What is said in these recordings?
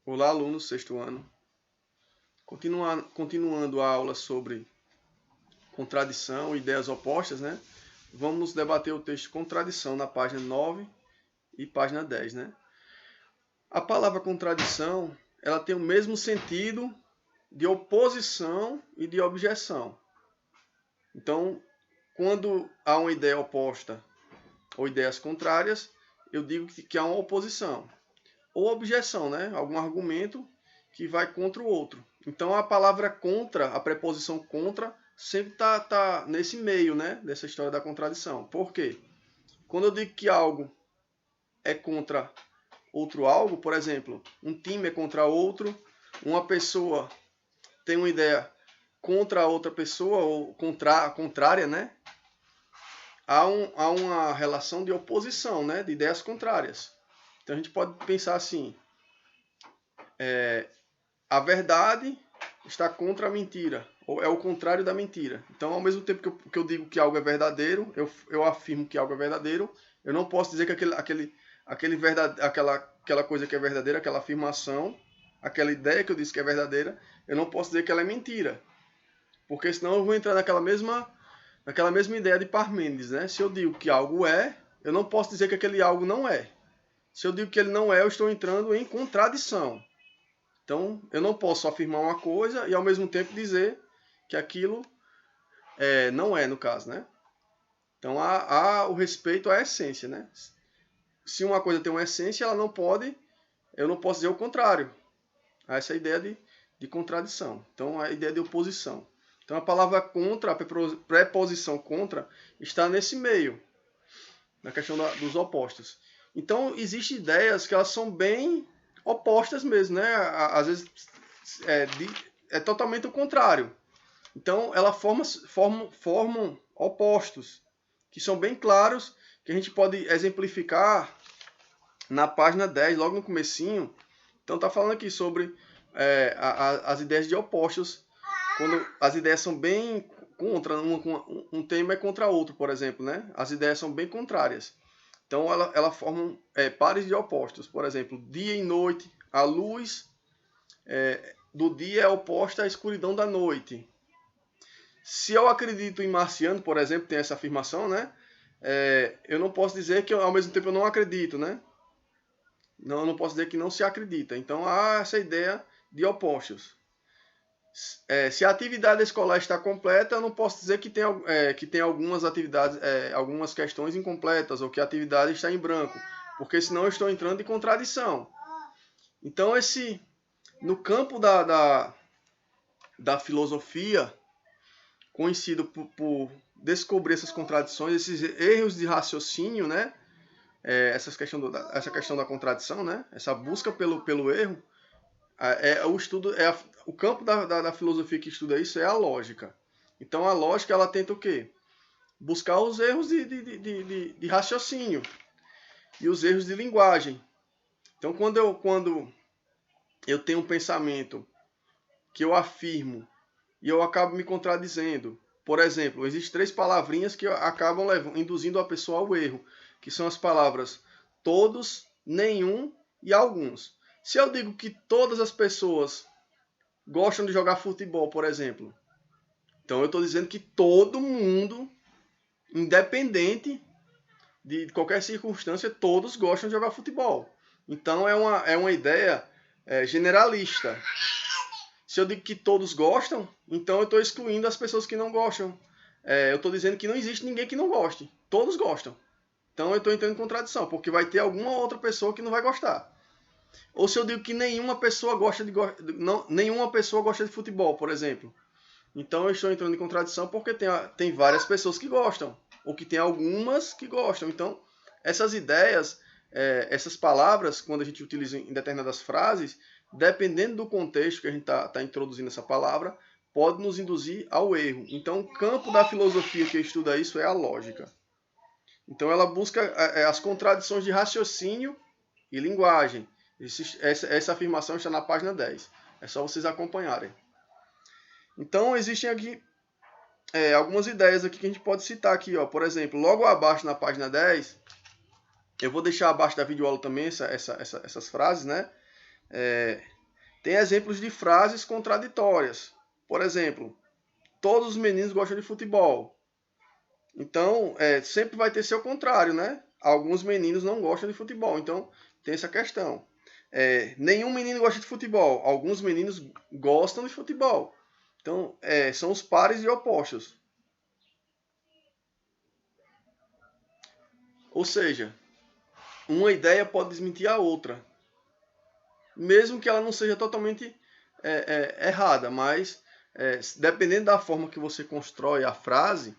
Olá, alunos, sexto ano. Continuando a aula sobre contradição e ideias opostas, né? Vamos debater o texto contradição na página 9 e página 10, né? A palavra contradição, ela tem o mesmo sentido de oposição e de objeção. Então, quando há uma ideia oposta ou ideias contrárias, eu digo que há uma oposição. Ou objeção, né? Algum argumento que vai contra o outro. Então a palavra contra, a preposição contra, sempre tá nesse meio, né? Dessa história da contradição. Por quê? Quando eu digo que algo é contra outro algo, por exemplo, um time é contra outro, uma pessoa tem uma ideia contra outra pessoa, ou contrária, né? Há uma relação de oposição, né? De ideias contrárias. Então a gente pode pensar assim, a verdade está contra a mentira, ou é o contrário da mentira. Então, ao mesmo tempo que eu digo que algo é verdadeiro, eu afirmo que algo é verdadeiro, eu não posso dizer que aquela coisa que é verdadeira, aquela afirmação, aquela ideia que eu disse que é verdadeira, eu não posso dizer que ela é mentira. Porque senão eu vou entrar naquela mesma ideia de Parmênides, né? Se eu digo que algo é, eu não posso dizer que aquele algo não é. Se eu digo que ele não é, eu estou entrando em contradição. Então, eu não posso afirmar uma coisa e, ao mesmo tempo, dizer que aquilo não é, no caso, né? Então, há o respeito à essência, né? Se uma coisa tem uma essência, eu não posso dizer o contrário. Há essa ideia de contradição. Então, a ideia de oposição. Então, a palavra contra, a preposição contra, está nesse meio, na questão dos opostos. Então, existem ideias que elas são bem opostas mesmo, né? Às vezes é totalmente o contrário. Então, elas formam opostos, que são bem claros, que a gente pode exemplificar na página 10, logo no comecinho. Então, está falando aqui sobre as ideias de opostos, quando as ideias são bem contra, um tema é contra outro, por exemplo, né? As ideias são bem contrárias. Então, ela formam pares de opostos. Por exemplo, dia e noite, a luz do dia é oposta à escuridão da noite. Se eu acredito em marciano, por exemplo, tem essa afirmação, né? Eu não posso dizer que ao mesmo tempo eu não acredito, né? Não, eu não posso dizer que não se acredita. Então, há essa ideia de opostos. Se a atividade escolar está completa, eu não posso dizer que tem algumas atividades, algumas questões incompletas, ou que a atividade está em branco, porque senão eu estou entrando em contradição. Então, no campo da filosofia, conhecido por descobrir essas contradições, esses erros de raciocínio, né? Essa questão da contradição, né? Essa busca pelo erro, o campo da filosofia que estuda isso é a lógica. Então a lógica ela tenta o quê? Buscar os erros de raciocínio e os erros de linguagem. Então quando eu tenho um pensamento que eu afirmo e eu acabo me contradizendo, por exemplo, existem 3 palavrinhas que acabam induzindo a pessoa ao erro, que são as palavras todos, nenhum e alguns. Se eu digo que todas as pessoas gostam de jogar futebol, por exemplo, então eu estou dizendo que todo mundo, independente de qualquer circunstância, todos gostam de jogar futebol. Então é uma ideia generalista. Se eu digo que todos gostam, então eu estou excluindo as pessoas que não gostam. Eu estou dizendo que não existe ninguém que não goste. Todos gostam. Então eu estou entrando em contradição, porque vai ter alguma outra pessoa que não vai gostar. Ou se eu digo que nenhuma pessoa gosta de futebol, por exemplo. Então eu estou entrando em contradição porque tem várias pessoas que gostam. Ou que tem algumas que gostam. Então, essas ideias, essas palavras, quando a gente utiliza em determinadas frases, dependendo do contexto que a gente está introduzindo essa palavra, pode nos induzir ao erro. Então, o campo da filosofia que estuda isso é a lógica. Então, ela busca as contradições de raciocínio e linguagem. Essa afirmação está na página 10. É só vocês acompanharem. Então, existem aqui algumas ideias aqui que a gente pode citar aqui. Ó. Por exemplo, logo abaixo na página 10, eu vou deixar abaixo da videoaula também essas frases, né? Tem exemplos de frases contraditórias. Por exemplo, todos os meninos gostam de futebol. Então, sempre vai ter seu contrário, né? Alguns meninos não gostam de futebol. Então, tem essa questão. Nenhum menino gosta de futebol. Alguns meninos gostam de futebol. Então, são os pares e opostos. Ou seja, uma ideia pode desmentir a outra. Mesmo que ela não seja totalmente errada. Mas, dependendo da forma que você constrói a frase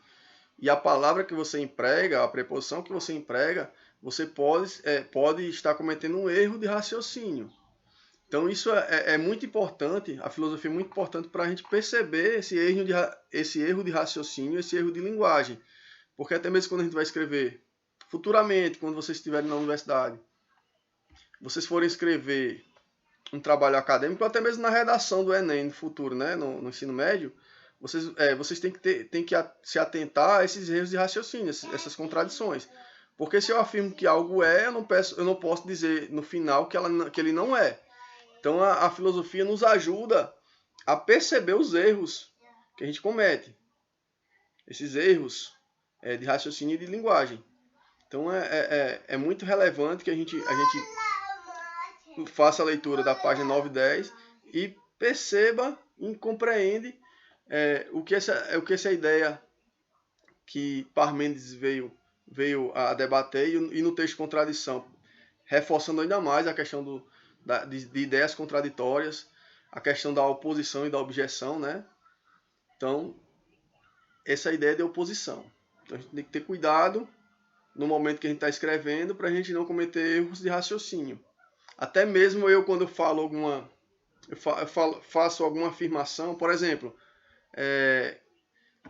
e a palavra que você emprega, a preposição que você emprega, você pode estar cometendo um erro de raciocínio. Então isso é muito importante, a filosofia é muito importante para a gente perceber esse erro de raciocínio, esse erro de linguagem. Porque até mesmo quando a gente vai escrever futuramente, quando vocês estiverem na universidade, vocês forem escrever um trabalho acadêmico, ou até mesmo na redação do Enem no futuro, né, no ensino médio, vocês têm que se atentar a esses erros de raciocínio, essas contradições. Porque se eu afirmo que algo eu não posso dizer no final que ele não é. Então a filosofia nos ajuda a perceber os erros que a gente comete. Esses erros de raciocínio e de linguagem. Então é muito relevante que a gente faça a leitura da página 9 e 10 e perceba e compreende o que essa ideia que Parmênides veio a debater e no texto Contradição, reforçando ainda mais a questão de ideias contraditórias, a questão da oposição e da objeção, né? Então, essa ideia de oposição. Então, a gente tem que ter cuidado no momento que a gente está escrevendo para a gente não cometer erros de raciocínio. Até mesmo eu, quando eu falo faço alguma afirmação, por exemplo,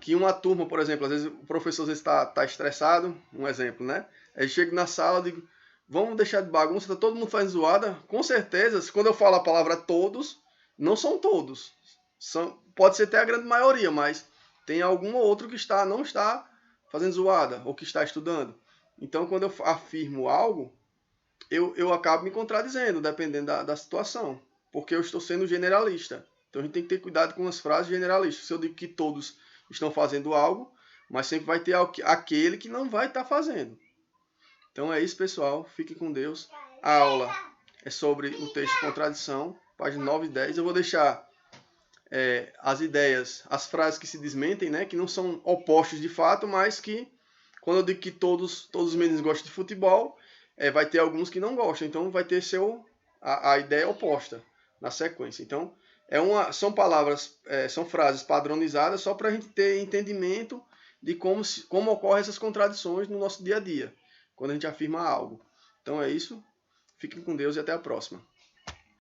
que uma turma, por exemplo, às vezes o professor às vezes está estressado, um exemplo, né? Aí chego na sala e digo, vamos deixar de bagunça, tá todo mundo fazendo zoada. Com certeza, quando eu falo a palavra todos, não são todos. Pode ser até a grande maioria, mas tem algum ou outro que não está fazendo zoada, ou que está estudando. Então, quando eu afirmo algo, eu acabo me contradizendo, dependendo da situação. Porque eu estou sendo generalista. Então, a gente tem que ter cuidado com as frases generalistas. Se eu digo que todos estão fazendo algo, mas sempre vai ter aquele que não vai estar fazendo. Então é isso, pessoal. Fiquem com Deus. A aula é sobre o texto Contradição, página 9 e 10. Eu vou deixar as ideias, as frases que se desmentem, né, que não são opostos de fato, mas que, quando eu digo que todos os meninos gostam de futebol, vai ter alguns que não gostam. Então vai ter a ideia oposta na sequência. Então, são palavras, são frases padronizadas só para a gente ter entendimento de como ocorrem essas contradições no nosso dia a dia, quando a gente afirma algo. Então é isso. Fiquem com Deus e até a próxima.